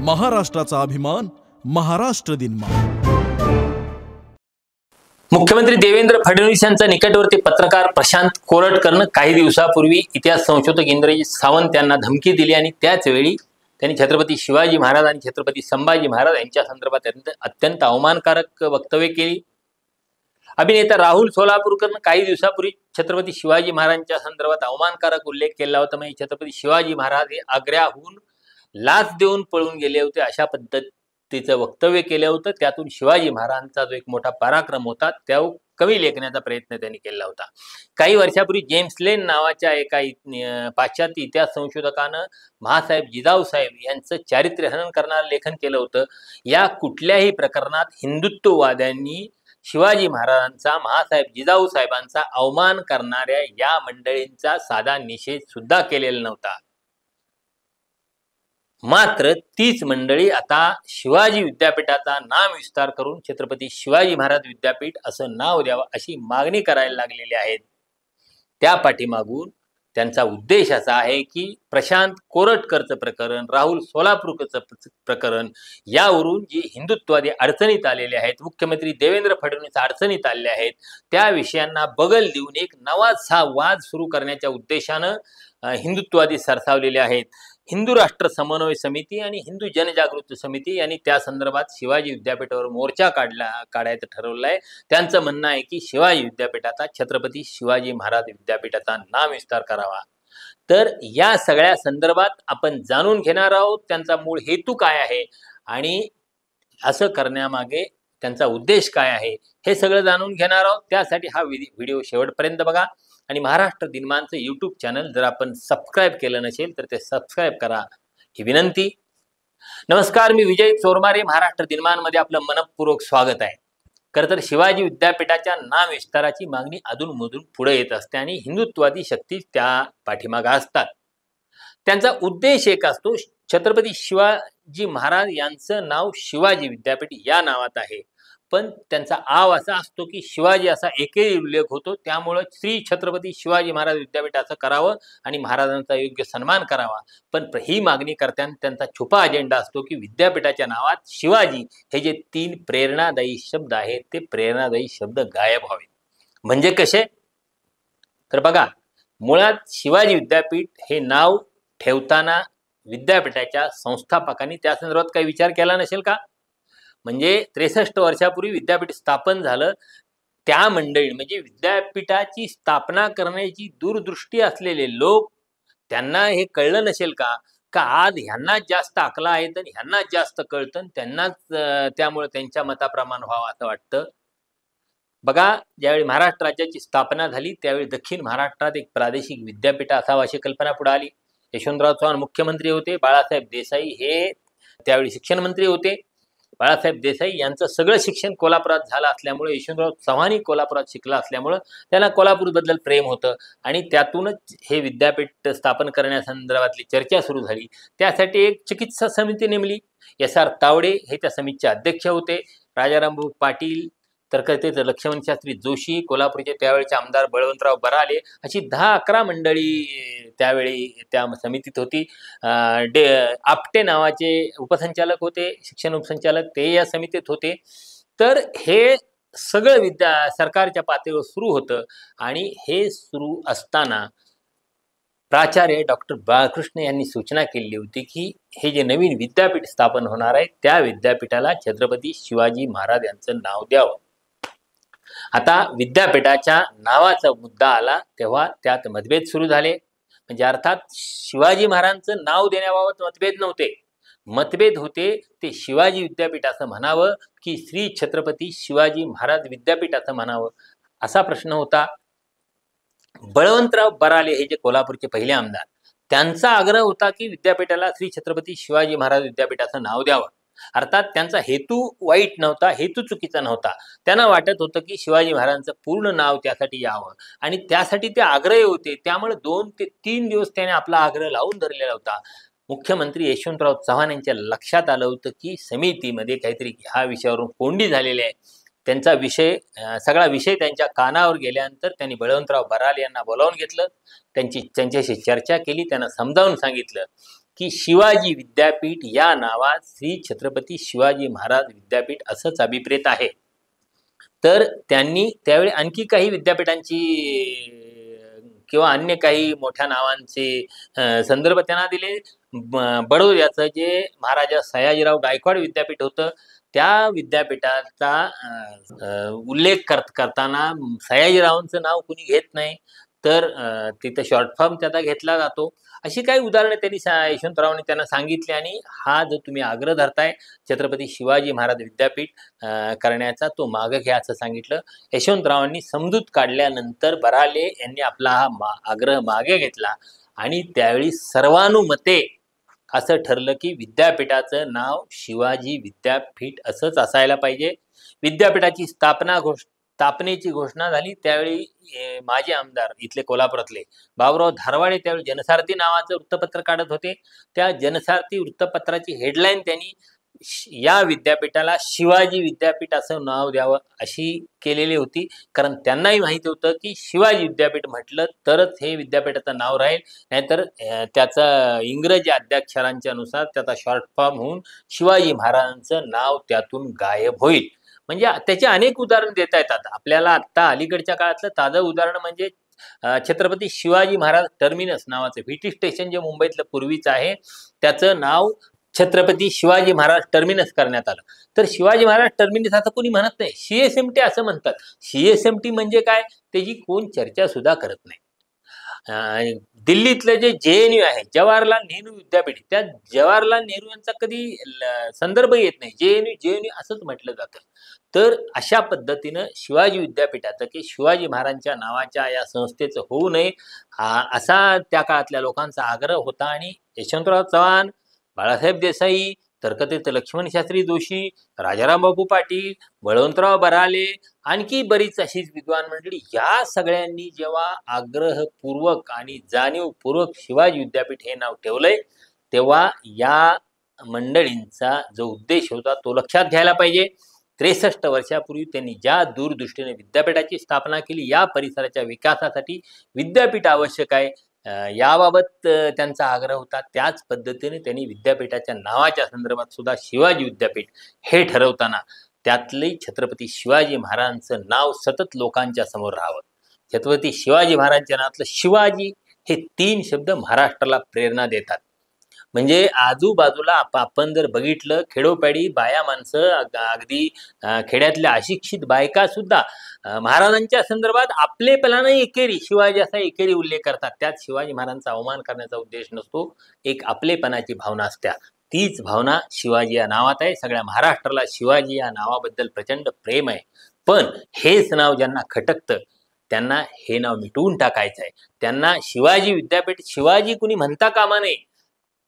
महाराष्ट्राचा अभिमान महाराष्ट्र दिनमा। मुख्यमंत्री देवेंद्र फडणवीस यांचा निकटवर्ती पत्रकार प्रशांत कोरटकरनं काही दिवसापूर्वी इतिहास संशोधक इंद्रजित सावंत यांना धमकी दिली आणि त्याच वेळी त्यांनी छत्रपती शिवाजी महाराज आणि छत्रपती संभाजी महाराज यांच्या संदर्भात अत्यंत अवमानकारक वक्तव्य केली। अभिनेता राहुल सोलापूरकरनं काही दिवसापूर्वी छत्रपती शिवाजी महाराजांच्या संदर्भात अवमानकारक उल्लेख केला होता। म्हणजे छत्रपती शिवाजी महाराज हे आग्र्याहून लाच देऊन पळून गेले होते अशा पद्धतीचं वक्तव्य केलं होतं। त्यातून शिवाजी महाराजांचा जो एक मोठा पराक्रम होता त्या कवी लेखण्याचा प्रयत्न त्यांनी केला होता। काही वर्षापूर्वी जेम्स लेन नावाच्या एका पाश्चात्य इतिहास संशोधकानं महासाहेब जिजाऊ साहेब यांचं चारित्र्यहनन करणारं लेखन केलं होतं। या कुठल्याही प्रकरणात हिंदुत्ववाद्यांनी शिवाजी महाराजांचा महासाहेब जिजाऊ साहेबांचा अवमान करणाऱ्या या मंडळींचा साधा निषेध सुद्धा केलेला नव्हता। मात्र तीच मंडळी आता शिवाजी विद्यापीठाचा नाम विस्तार करून छत्रपती शिवाजी महाराज विद्यापीठ असं नाव द्यावं अशी मागणी करायला लागलेली आहेत। त्या पाठीमागून त्यांचा उद्देश असा आहे की प्रशांत कोरटकरचं प्रकरण, राहुल सोलापूरकरचं प्रकरण यावरून जी हिंदुत्ववादी अडचणीत आलेले आहेत, मुख्यमंत्री देवेंद्र फडणवीस अडचणीत आलेले आहेत, त्या विषयांना बगल देऊन एक नवाचा वाद सुरू करण्याच्या उद्देशानं हिंदुत्ववादी सरसावलेले आहेत। हिंदू राष्ट्र समन्वय समिती आणि हिंदू जनजागृती समिती यांनी त्या संदर्भात शिवाजी विद्यापीठावर मोर्चा काढायचं ठरवलं आहे। त्यांचं म्हणणं आहे की शिवाजी विद्यापीठाचा छत्रपती शिवाजी महाराज विद्यापीठाचा नाम विस्तार करावा। तर या सगळ्या संदर्भात आपण जाणून घेणार आहोत त्यांचा मूळ हेतू काय आहे आणि असं करण्यामागे त्यांचा उद्देश काय आहे हे सगळं जाणून घेणार आहोत। त्यासाठी हा व्हिडिओ शेवटपर्यंत बघा आणि महाराष्ट्र दिनमानचं यूट्यूब चॅनल जर आपण सबस्क्राईब केलं नसेल तर ते सबस्क्राईब करा ही विनंती। नमस्कार, मी विजय चोरमारे, महाराष्ट्र दिनमानमध्ये आपलं मनपूर्वक स्वागत आहे। खरं तर शिवाजी विद्यापीठाच्या नाम विस्ताराची मागणी अधूनमधून पुढे येत असते आणि हिंदुत्ववादी शक्ती त्या पाठीमागे असतात। त्यांचा उद्देश एक असतो, छत्रपती शिवाजी महाराज यांचं नाव शिवाजी विद्यापीठ या नावात आहे, पण त्यांचा आव असा असतो की शिवाजी असा एकही उल्लेख होतो, त्यामुळं श्री छत्रपती शिवाजी महाराज विद्यापीठ असं करावं आणि महाराजांचा योग्य सन्मान करावा। पण ही मागणी करताना त्यांचा छुपा अजेंडा असतो की विद्यापीठाच्या नावात शिवाजी हे जे 3 प्रेरणादायी शब्द आहेत ते प्रेरणादायी शब्द गायब व्हावे। म्हणजे कसे तर बघा, मुळात शिवाजी विद्यापीठ हे नाव ठेवताना विद्यापीठाच्या संस्थापकांनी त्या संदर्भात काही विचार केला नसेल का? म्हणजे 63 वर्षापूर्वी विद्यापीठ स्थापन झालं, त्या मंडळी म्हणजे विद्यापीठाची स्थापना करण्याची दूरदृष्टी असलेले लोक, त्यांना हे कळलं नसेल का का आज ह्यांनाच जास्त अकला आहेत आणि ह्यांनाच जास्त कळतं, त्यांनाच त्यामुळे त्यांच्या मताप्रमाण व्हावं असं वाटतं। बघा, ज्यावेळी महाराष्ट्र राज्याची स्थापना झाली त्यावेळी दक्षिण महाराष्ट्रात एक प्रादेशिक विद्यापीठ असावं अशी कल्पना पुढे आली। यशवंतराव चव्हाण मुख्यमंत्री होते, बाळासाहेब देसाई हे त्यावेळी शिक्षण मंत्री होते। बाळासाहेब देसाई यांचं सगळं शिक्षण कोल्हापुरात झालं असल्यामुळे, यशवंतराव चव्हाणही कोल्हापुरात शिकला असल्यामुळं त्यांना कोल्हापूरबद्दल प्रेम होतं आणि त्यातूनच हे विद्यापीठ स्थापन करण्यासंदर्भातली चर्चा सुरू झाली। त्यासाठी एक चिकित्सा समिती नेमली। SR तावडे हे त्या समितीचे अध्यक्ष होते। राजारामभाऊ पाटील, तर्कतेचे लक्ष्मण शास्त्री जोशी, कोल्हापूरचे त्यावेळेचे आमदार बळवंतराव बराले अशी 10-11 मंडळी त्यावेळी त्या समितीत होती। आपटे नावाचे उपसंचालक होते, शिक्षण उपसंचालक, ते या समितीत होते। तर हे सगळं सरकारच्या पातळीवर सुरू होतं आणि हे सुरू असताना प्राचार्य डॉक्टर बाळकृष्ण यांनी सूचना केली होती की हे जे नवीन विद्यापीठ स्थापन होणार आहे त्या विद्यापीठाला छत्रपती शिवाजी महाराज यांचं नाव द्यावं। आता विद्यापीठाच्या नावाचा मुद्दा आला तेव्हा त्यात मतभेद सुरू झाले। म्हणजे अर्थात शिवाजी महाराजांचं नाव देण्याबाबत मतभेद नव्हते, मतभेद होते ते शिवाजी विद्यापीठ असं म्हणावं की श्री छत्रपती शिवाजी महाराज विद्यापीठ असं म्हणावं असा प्रश्न होता। बळवंतराव बराले हे जे कोल्हापूरचे पहिले आमदार, त्यांचा आग्रह होता की विद्यापीठाला श्री छत्रपती शिवाजी महाराज विद्यापीठ असं नाव द्यावं। अर्थात त्यांचा हेतू वाईट नव्हता, हेतू चुकीचा नव्हता। त्यांना वाटत होतं की शिवाजी महाराजांचं पूर्ण नाव त्यासाठी यावं आणि त्यासाठी ते आग्रही होते, त्यामुळे 2 ते 3 दिवस त्याने आपला आग्रह लावून धरलेला होता। मुख्यमंत्री यशवंतराव चव्हाण यांच्या लक्षात आलं होतं की समितीमध्ये काहीतरी ह्या विषयावरून कोंडी झालेली आहे। त्यांचा सगळा विषय त्यांच्या कानावर गेल्यानंतर त्यांनी बळवंतराव बराले यांना बोलावून घेतलं, त्यांच्याशी चर्चा केली, त्यांना समजावून सांगितलं की शिवाजी विद्यापीठ या नावात श्री छत्रपती शिवाजी महाराज विद्यापीठ असंच अभिप्रेत आहे. तर त्यांनी त्यावेळी आणखी काही विद्यापीठांची किंवा अन्य काही मोठ्या नावांचे संदर्भ त्यांना दिले. बडोद्याचं जे महाराजा सयाजीराव गायकवाड विद्यापीठ होतं, त्या विद्यापीठाचा उल्लेख करताना सयाजीरावांचं नाव कुणी घेत नाही, तर तिथं शॉर्ट फॉर्म त्याचा घेतला जातो. अशी काही उदाहरणं त्यांनी यशवंतरावांनी त्यांना सांगितली आणि हा जो तुम्ही आग्रह धरताय छत्रपती शिवाजी महाराज विद्यापीठ करण्याचा, तो मागं घ्या असं सांगितलं. यशवंतरावांनी समजूत काढल्यानंतर बराले यांनी आपला हा आग्रह मागे घेतला आणि त्यावेळी सर्वानुमते असं ठरलं की विद्यापीठाचं नाव शिवाजी विद्यापीठ असंच असायला पाहिजे. विद्यापीठाची स्थापनेची घोषणा झाली. त्यावेळी माजी आमदार इथले कोल्हापुरातले बाबुराव धारवाडे त्यावेळी जनसारथी नावाचं वृत्तपत्र काढत होते. त्या जनसारथी वृत्तपत्राची हेडलाईन त्यांनी या विद्यापीठाला शिवाजी विद्यापीठ असं नाव द्यावं अशी केलेली होती. कारण त्यांनाही माहिती होतं की शिवाजी विद्यापीठ म्हटलं तरच हे विद्यापीठाचं नाव राहील, नाहीतर त्याचं इंग्रजी आद्याक्षरांच्या नुसार त्याचा शॉर्ट फॉर्म होऊन शिवाजी महाराजांचं नाव त्यातून गायब होईल. म्हणजे त्याचे अनेक उदाहरण देता येतात आपल्याला. आत्ता अलीकडच्या काळातलं ताजं उदाहरण म्हणजे छत्रपती शिवाजी महाराज टर्मिनस नावाचं व्हीटी स्टेशन जे मुंबईतलं पूर्वीचं आहे, त्याचं नाव छत्रपती शिवाजी महाराज टर्मिनस करण्यात आलं. तर शिवाजी महाराज टर्मिनस असं कोणी म्हणत नाही, CSMT असं म्हणतात. CSMT म्हणजे काय, त्याची कोण चर्चा सुद्धा करत नाही. दिल्लीतलं जे JNU आहे, जवाहरलाल नेहरू विद्यापीठ, त्या जवाहरलाल नेहरू यांचा कधी संदर्भ येत नाही. JNU असंच म्हटलं जातं. तर अशा पद्धतीनं शिवाजी विद्यापीठाचं की शिवाजी महाराजांच्या नावाच्या या संस्थेचं होऊ नये असा त्या काळातल्या लोकांचा आग्रह होता. आणि यशवंतराव चव्हाण, बाळासाहेब देसाई, तर्कतीर्थ लक्ष्मणशास्त्री जोशी, राजारामबापू पाटील, बळवंतराव बराले, आणखी बरीच अशीच विद्वान मंडळी, या सगळ्यांनी जेव्हा आग्रहपूर्वक आणि जाणीवपूर्वक शिवाजी विद्यापीठ हे नाव ठेवलंय, तेव्हा या मंडळींचा जो उद्देश होता तो लक्षात घ्यायला पाहिजे. 63 वर्षापूर्वी त्यांनी ज्या दूरदृष्टीने विद्यापीठाची स्थापना केली, या परिसराच्या विकासासाठी विद्यापीठ आवश्यक आहे याबाबत त्यांचा आग्रह होता. त्याच पद्धतीने त्यांनी विद्यापीठाच्या नावाच्या संदर्भात सुद्धा शिवाजी विद्यापीठ हे ठरवताना त्यातले छत्रपती शिवाजी महाराजांचं नाव सतत लोकांच्या समोर राहावं. छत्रपती शिवाजी महाराजांच्या नावातलं शिवाजी हे 3 शब्द महाराष्ट्राला प्रेरणा देतात. म्हणजे आजूबाजूला आपण जर बघितलं, खेडोपाडी बाया माणसं, अगदी खेड्यातल्या अशिक्षित बायका सुद्धा महाराजांच्या संदर्भात आपलेपणाने एकेरी शिवाजी असा एकेरी उल्लेख करतात. त्यात शिवाजी महाराजांचा अवमान करण्याचा उद्देश नसतो, एक आपलेपणाची भावना असते. तीच भावना शिवाजी या नावात आहे. सगळ्या महाराष्ट्राला शिवाजी या नावाबद्दल प्रचंड प्रेम आहे. पण हेच नाव ज्यांना खटकतं त्यांना हे नाव मिटवून टाकायचं आहे. त्यांना शिवाजी विद्यापीठ, शिवाजी कुणी म्हणता कामा नये.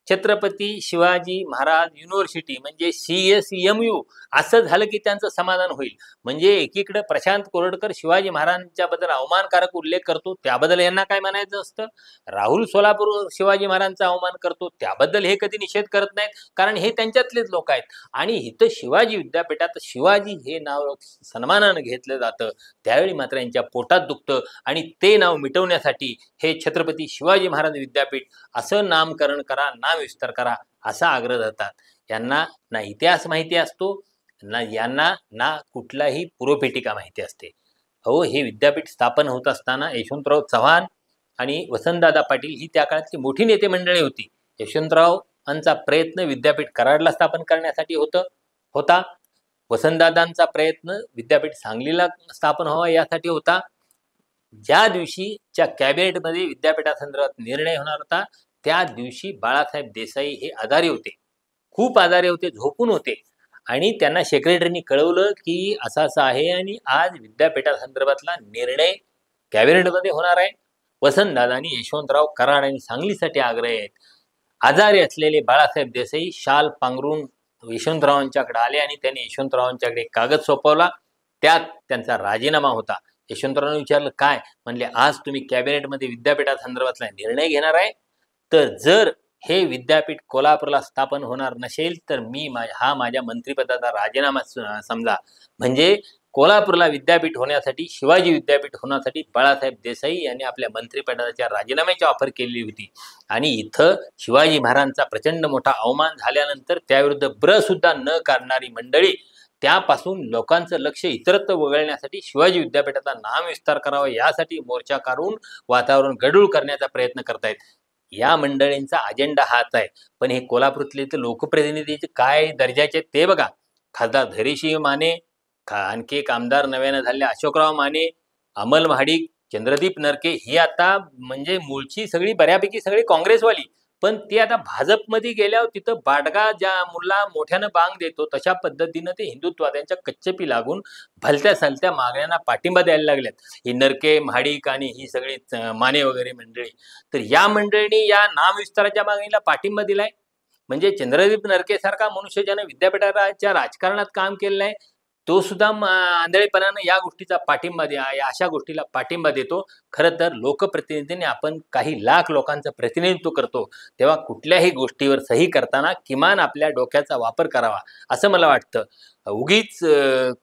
छत्रपती शिवाजी महाराज युनिव्हर्सिटी म्हणजे CSMU असं झालं की त्यांचं समाधान होईल. म्हणजे एकीकडे प्रशांत कोरडकर शिवाजी महाराजांच्या बद्दल अवमानकारक उल्लेख करतो, त्याबद्दल यांना काय म्हणायचं असतं. राहुल सोलापूर शिवाजी महाराजांचा अवमान करतो, त्याबद्दल हे कधी निषेध करत नाहीत, कारण हे त्यांच्यातलेच लोक आहेत. आणि इथं शिवाजी विद्यापीठात शिवाजी हे नाव सन्मानानं घेतलं जातं, त्यावेळी मात्र यांच्या पोटात दुखतं आणि ते नाव मिटवण्यासाठी हे छत्रपती शिवाजी महाराज विद्यापीठ असं नामकरण करा, नाम विस्तार करा असा आग्रह धरतात. यांना ना इतिहास माहिती असतो, यांना ना कुठलाही पूर्वपेटिका माहिती असते. हे विद्यापीठ स्थापन होत असताना यशवंतराव चव्हाण आणि वसंतदादा पाटील ही त्या काळातली मोठी नेते मंडळी होती. यशवंतरावांचा प्रयत्न विद्यापीठ कराडला स्थापन करण्यासाठी होता. वसंतदादांचा प्रयत्न विद्यापीठ सांगलीला स्थापन व्हावा यासाठी होता. ज्या दिवशीच्या कॅबिनेटमध्ये विद्यापीठासंदर्भात निर्णय होणार होता, त्या दिवशी बाळासाहेब देसाई हे आजारी होते, खूप आजारी होते, झोपून होते. आणि त्यांना सेक्रेटरीनी कळवलं की असं आहे आणि आज विद्यापीठासंदर्भातला निर्णय कॅबिनेटमध्ये होणार आहे. वसंतदादांनी यशवंतराव कराड आणि सांगलीसाठी आग्रह आहेत. आजारी असलेले बाळासाहेब देसाई शाल पांघरून यशवंतरावांच्याकडे आले आणि त्यांनी यशवंतरावांच्याकडे कागद सोपवला. त्यात त्यांचा राजीनामा होता. यशवंतरावांनी विचारलं काय, म्हणले आज तुम्ही कॅबिनेटमध्ये विद्यापीठासंदर्भातला निर्णय घेणार आहे, तर जर हे विद्यापीठ कोल्हापूरला स्थापन होणार नसेल तर मी हा माझ्या मंत्रिपदाचा राजीनामा समजा. म्हणजे कोल्हापूरला विद्यापीठ होण्यासाठी, शिवाजी विद्यापीठ होण्यासाठी बाळासाहेब देसाई यांनी आपल्या मंत्रिपदाच्या राजीनाम्याची ऑफर केली होती. आणि इथं शिवाजी महाराजांचा प्रचंड मोठा अवमान झाल्यानंतर त्याविरुद्ध सुद्धा न काढणारी मंडळी त्यापासून लोकांचं लक्ष इतरत्र वगळण्यासाठी शिवाजी विद्यापीठाचा नामविस्तार करावा यासाठी मोर्चा काढून वातावरण गढूळ करण्याचा प्रयत्न करतायत. या मंडळींचा अजेंडा हाच आहे. पण हे कोल्हापूरातले तर लोकप्रतिनिधीचे काय दर्जाचे ते बघा. खासदार धैर्यसिंह माने, आणखी एक आमदार नव्यानं झाले अशोकराव माने, अमल महाडिक, चंद्रदीप नरके ही आता म्हणजे मूळची सगळी बऱ्यापैकी सगळी काँग्रेसवाली, पण ते आता भाजपमध्ये गेल्यावर तिथं बाडगा ज्या मुला मोठ्यानं बांग देतो तशा पद्धतीनं ते हिंदुत्वाद्यांच्या कच्चपी लागून भलत्या सलत्या मागण्यांना पाठिंबा द्यायला लागल्यात. ही नरके, महाडिक आणि ही सगळी माने वगैरे मंडळी. तर या मंडळींनी या नामविस्ताराच्या मागणीला पाठिंबा दिलाय. म्हणजे चंद्रदीप नरके सारखा मनुष्य ज्यानं विद्यापीठाच्या राजकारणात काम केलेलं आहे तो सुद्धा आंधळेपणानं या गोष्टीचा पाठिंबा या अशा गोष्टीला पाठिंबा देतो. खरं तर लोकप्रतिनिधीने आपण काही लाख लोकांचं प्रतिनिधित्व करतो तेव्हा कुठल्याही गोष्टीवर सही करताना किमान आपल्या डोक्याचा वापर करावा असं मला वाटतं. उगीच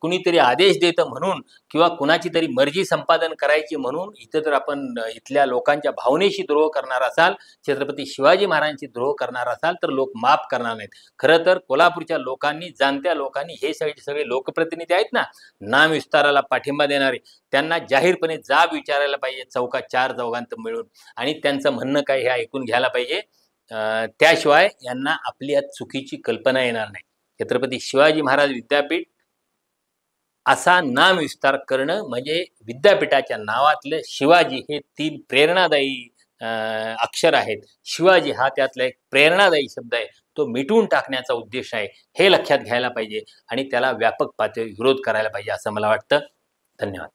कुणीतरी आदेश देतं म्हणून किंवा कुणाची तरी मर्जी संपादन करायची म्हणून इथं जर आपण इथल्या लोकांच्या भावनेशी द्रोह करणार असाल, छत्रपती शिवाजी महाराजांची द्रोह करणार असाल तर लोक माफ करणार नाहीत. खरं तर कोल्हापूरच्या लोकांनी, जाणत्या लोकांनी, हे सगळे लोकप्रतिनिधी आहेत ना नामविस्ताराला पाठिंबा देणारे, त्यांना जाहीरपणे जाब विचारायला पाहिजे चौकात 4 चौघांत मिळून आणि त्यांचं म्हणणं काय हे ऐकून घ्यायला पाहिजे. त्याशिवाय यांना आपली आज चुकीची कल्पना येणार नाही. छत्रपती शिवाजी महाराज विद्यापीठ असा नामविस्तार करणं म्हणजे विद्यापीठाच्या नावातले शिवाजी हे 3 प्रेरणादायी अक्षर आहेत. शिवाजी हा त्यातला एक प्रेरणादायी शब्द आहे. तो मिटवून टाकण्याचा उद्देश आहे हे लक्षात घ्यायला पाहिजे आणि त्याला व्यापक पातळीवर विरोध करायला पाहिजे असं मला वाटतं. धन्यवाद.